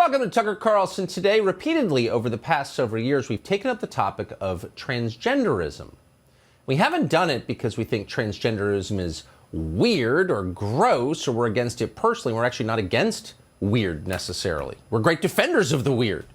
Welcome to Tucker Carlson. Today, repeatedly over the past several years, we've taken up the topic of transgenderism. We haven't done it because we think transgenderism is weird or gross or we're against it personally. We're actually not against weird necessarily. We're great defenders of the weird.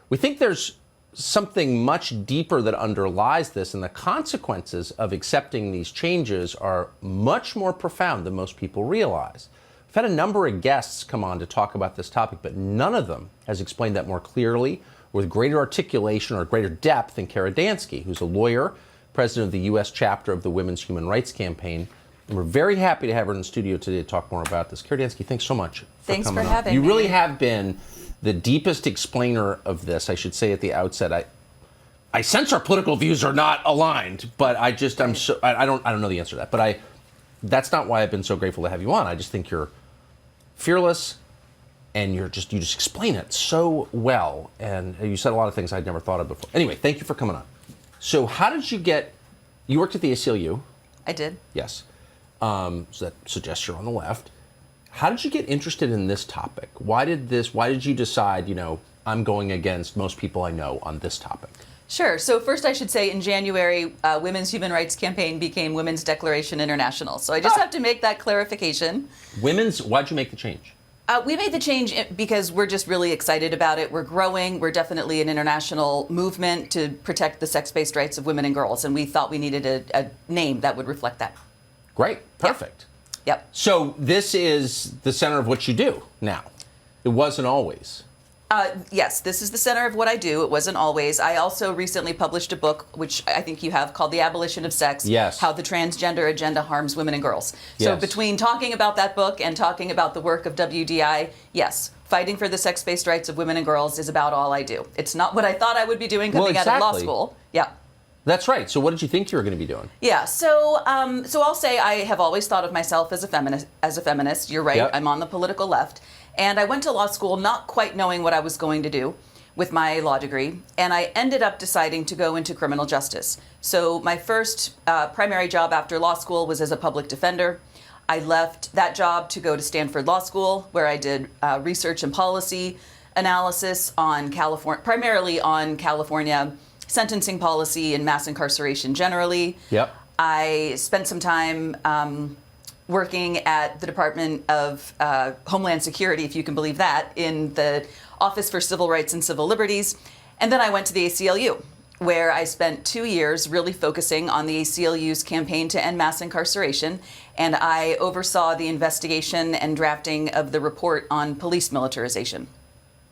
We think there's something much deeper that underlies this, and the consequences of accepting these changes are much more profound than most people realize. We've had a number of guests come on to talk about this topic, but none of them has explained that more clearly, with greater articulation or greater depth than Kara Dansky, who's a lawyer, president of the U.S. chapter of the Women's Human Rights Campaign. And we're very happy to have her in the studio today to talk more about this. Kara Dansky, thanks so much for Thanks coming for on. having me. You really have been the deepest explainer of this. I should say at the outset, I sense our political views are not aligned, but I don't know the answer to that. But that's not why I've been so grateful to have you on. I just think you're fearless, and you just explain it so well, and you said a lot of things I'd never thought of before. Anyway, thank you for coming on. So how did you worked at the ACLU? I did. Yes. So that suggests you're on the left. How did you get interested in this topic? Why did you decide, I'm going against most people I know on this topic? Sure. So first I should say in January, Women's Human Rights Campaign became Women's Declaration International. So I just have to make that clarification. Why'd you make the change? We made the change because we're just really excited about it. We're growing. We're definitely an international movement to protect the sex-based rights of women and girls. And we thought we needed a name that would reflect that. Great. Perfect. Yep. So this is the center of what you do now. It wasn't always. Yes, this is the center of what I do. It wasn't always. I also recently published a book, which I think you have, called The Abolition of Sex. Yes. How the Transgender Agenda Harms Women and Girls. So Yes. between talking about that book and talking about the work of WDI, yes, fighting for the sex-based rights of women and girls is about all I do. It's not what I thought I would be doing coming out of law school. Yeah. That's right. So what did you think you were going to be doing? Yeah. So I'll say I have always thought of myself as a feminist. You're right. Yep. I'm on the political left. And I went to law school not quite knowing what I was going to do with my law degree. And I ended up deciding to go into criminal justice. So my first primary job after law school was as a public defender. I left that job to go to Stanford Law School, where I did research and policy analysis on primarily on California sentencing policy and mass incarceration generally. Yep. I spent some time working at the Department of Homeland Security, if you can believe that, in the Office for Civil Rights and Civil Liberties. And then I went to the ACLU, where I spent 2 years really focusing on the ACLU's campaign to end mass incarceration. And I oversaw the investigation and drafting of the report on police militarization.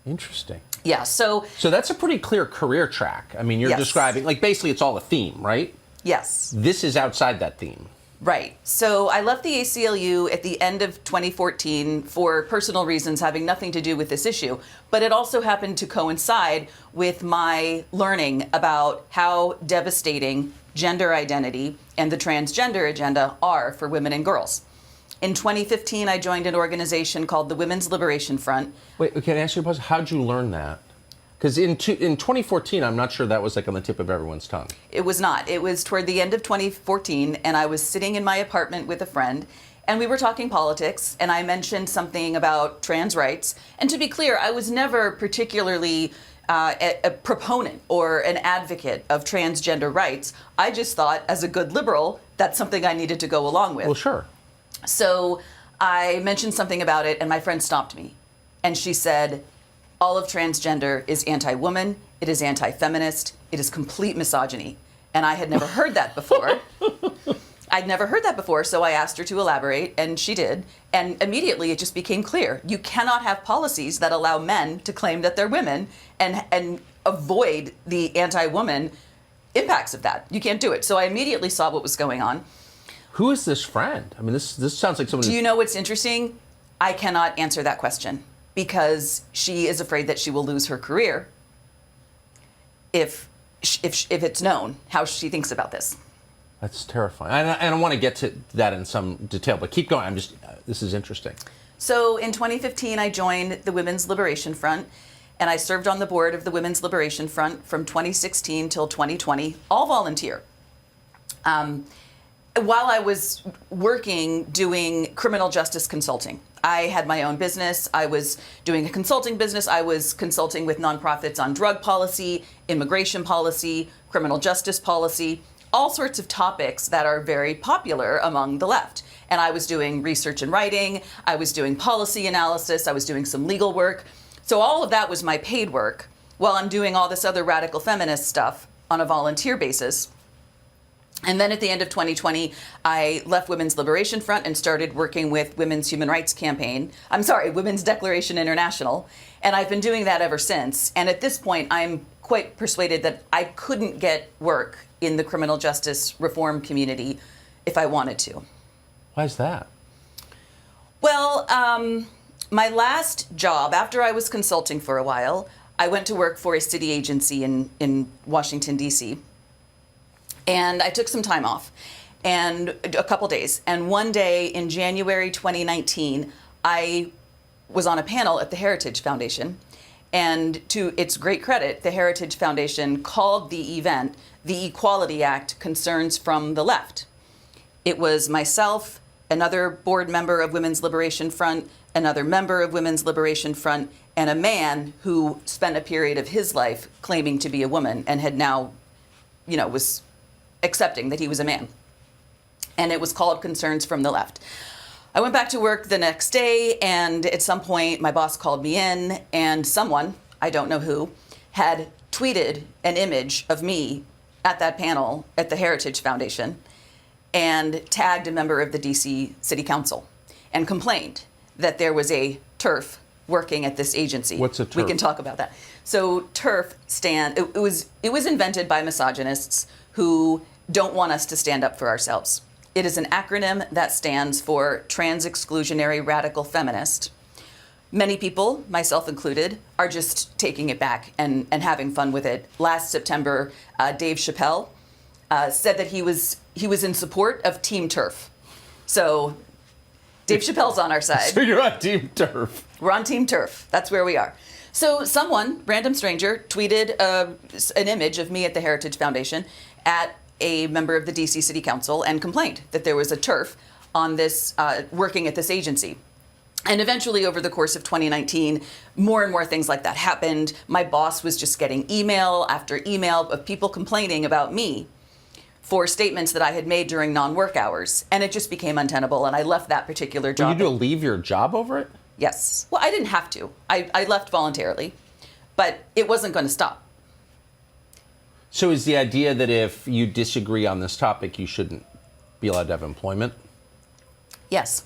Interesting. Yeah, so that's a pretty clear career track. I mean, you're Yes. describing, basically it's all a theme, right? yes. This is outside that theme. Right. So I left the ACLU at the end of 2014 for personal reasons having nothing to do with this issue. But it also happened to coincide with my learning about how devastating gender identity and the transgender agenda are for women and girls. In 2015, I joined an organization called the Women's Liberation Front. Wait, can I ask you a question? How'd you learn that? Because in 2014, I'm not sure that was on the tip of everyone's tongue. It was not. It was toward the end of 2014, and I was sitting in my apartment with a friend, and we were talking politics, and I mentioned something about trans rights. And to be clear, I was never particularly a proponent or an advocate of transgender rights. I just thought, as a good liberal, that's something I needed to go along with. Well, sure. So I mentioned something about it, and my friend stopped me, and she said, all of transgender is anti-woman, it is anti-feminist, it is complete misogyny. And I had never heard that before. I'd never heard that before, so I asked her to elaborate, and she did. And immediately it just became clear. You cannot have policies that allow men to claim that they're women and avoid the anti-woman impacts of that. You can't do it. So I immediately saw what was going on. Who is this friend? I mean, this sounds like someone. Do you know what's interesting? I cannot answer that question, because she is afraid that she will lose her career if it's known how she thinks about this. That's terrifying. And I want to get to that in some detail, but keep going. This is interesting. So in 2015, I joined the Women's Liberation Front, and I served on the board of the Women's Liberation Front from 2016 till 2020, all volunteer. While I was working doing criminal justice consulting, I had my own business. I was doing a consulting business. I was consulting with nonprofits on drug policy, immigration policy, criminal justice policy, all sorts of topics that are very popular among the left. And I was doing research and writing. I was doing policy analysis. I was doing some legal work. So all of that was my paid work while I'm doing all this other radical feminist stuff on a volunteer basis. And then at the end of 2020, I left Women's Liberation Front and started working with Women's Human Rights Campaign. Women's Declaration International. And I've been doing that ever since. And at this point, I'm quite persuaded that I couldn't get work in the criminal justice reform community if I wanted to. Why is that? Well, my last job, after I was consulting for a while, I went to work for a city agency in Washington, D.C., and I took some time off, and a couple days. And one day in January 2019, I was on a panel at the Heritage Foundation. And to its great credit, the Heritage Foundation called the event the Equality Act Concerns from the Left. It was myself, another board member of Women's Liberation Front, another member of Women's Liberation Front, and a man who spent a period of his life claiming to be a woman and had now, was accepting that he was a man. And it was called Concerns from the Left. I went back to work the next day, and at some point my boss called me in, and someone, I don't know who, had tweeted an image of me at that panel at the Heritage Foundation and tagged a member of the DC City Council and complained that there was a TERF working at this agency. What's a TERF? We can talk about that. So TERF it was invented by misogynists who don't want us to stand up for ourselves. It is an acronym that stands for Trans Exclusionary Radical Feminist. Many people, myself included, are just taking it back and having fun with it. Last September, Dave Chappelle said that he was in support of Team TERF. So Dave Chappelle's on our side. So you're on Team TERF. We're on Team TERF. That's where we are. So someone, random stranger, tweeted an image of me at the Heritage Foundation at a member of the DC City Council and complained that there was a TERF on this, working at this agency. And eventually, over the course of 2019, more and more things like that happened. My boss was just getting email after email of people complaining about me for statements that I had made during non-work hours. And it just became untenable, and I left that particular job. Did you leave your job over it? Yes. Well, I didn't have to. I left voluntarily, but it wasn't going to stop. So is the idea that if you disagree on this topic, you shouldn't be allowed to have employment? Yes.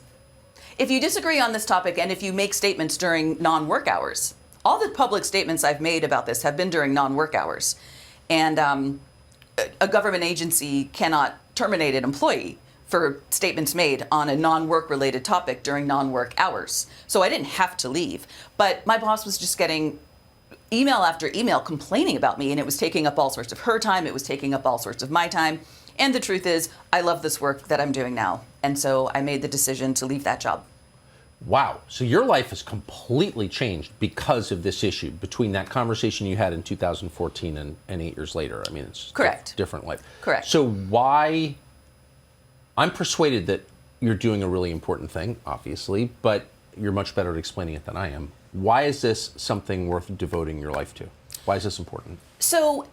If you disagree on this topic and if you make statements during non-work hours, all the public statements I've made about this have been during non-work hours. And a government agency cannot terminate an employee for statements made on a non-work related topic during non-work hours. So I didn't have to leave. But my boss was just getting email after email complaining about me, and it was taking up all sorts of her time. It was taking up all sorts of my time. And the truth is, I love this work that I'm doing now. And so I made the decision to leave that job. Wow. So your life has completely changed because of this issue, between that conversation you had in 2014 and 8 years later. I mean, it's correct. Different life. Correct. So why? I'm persuaded that you're doing a really important thing, obviously, but you're much better at explaining it than I am. Why is this something worth devoting your life to? Why is this important? So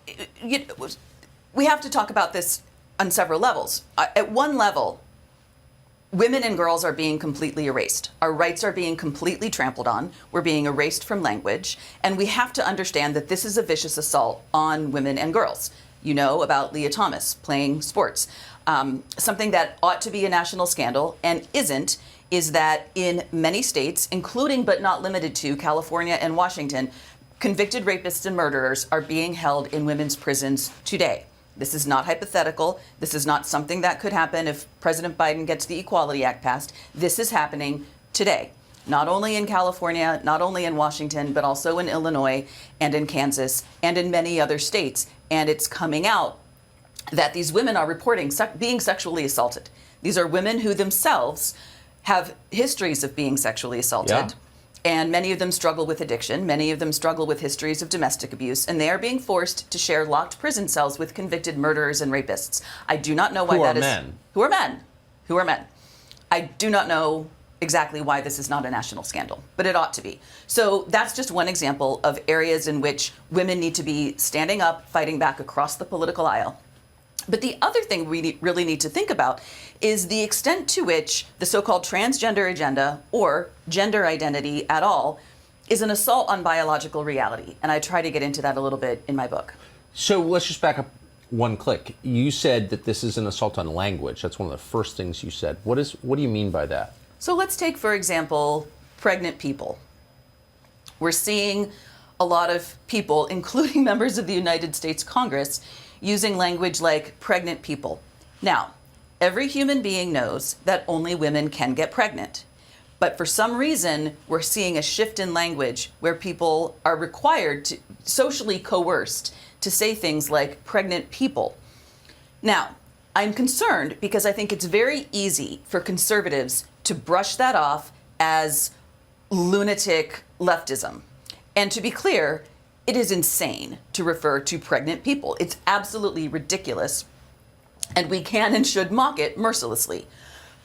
we have to talk about this on several levels. At one level, women and girls are being completely erased. Our rights are being completely trampled on. We're being erased from language. And we have to understand that this is a vicious assault on women and girls. You know about Leah Thomas playing sports. Something that ought to be a national scandal and isn't is that in many states, including but not limited to California and Washington, convicted rapists and murderers are being held in women's prisons today. This is not hypothetical. This is not something that could happen if President Biden gets the Equality Act passed. This is happening today, not only in California, not only in Washington, but also in Illinois and in Kansas and in many other states. And it's coming out that these women are reporting being sexually assaulted. These are women who themselves have histories of being sexually assaulted. Yeah. And many of them struggle with addiction. Many of them struggle with histories of domestic abuse. And they are being forced to share locked prison cells with convicted murderers and rapists. I do not know why that is. Men. Who are men. Who are men. I do not know exactly why this is not a national scandal, but it ought to be. So that's just one example of areas in which women need to be standing up, fighting back across the political aisle. But the other thing we really need to think about is the extent to which the so-called transgender agenda, or gender identity at all, is an assault on biological reality. And I try to get into that a little bit in my book. So let's just back up one click. You said that this is an assault on language. That's one of the first things you said. What do you mean by that? So let's take, for example, pregnant people. We're seeing a lot of people, including members of the United States Congress, using language like pregnant people. Now, every human being knows that only women can get pregnant. But for some reason, we're seeing a shift in language where people are required to, socially coerced, to say things like pregnant people. Now, I'm concerned because I think it's very easy for conservatives to brush that off as lunatic leftism. And to be clear, it is insane to refer to pregnant people. It's absolutely ridiculous, and we can and should mock it mercilessly.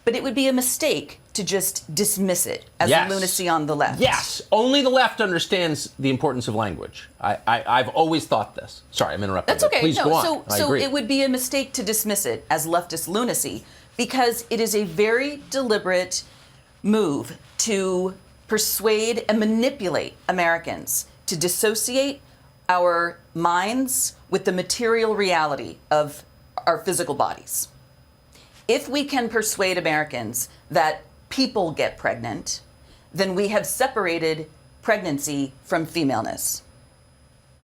But it would be a mistake to just dismiss it as a lunacy on the left. Yes, only the left understands the importance of language. I've always thought this. Sorry, I'm interrupting. That's okay. Please go on. So it would be a mistake to dismiss it as leftist lunacy because it is a very deliberate move to persuade and manipulate Americans to dissociate our minds with the material reality of our physical bodies. If we can persuade Americans that people get pregnant, then we have separated pregnancy from femaleness.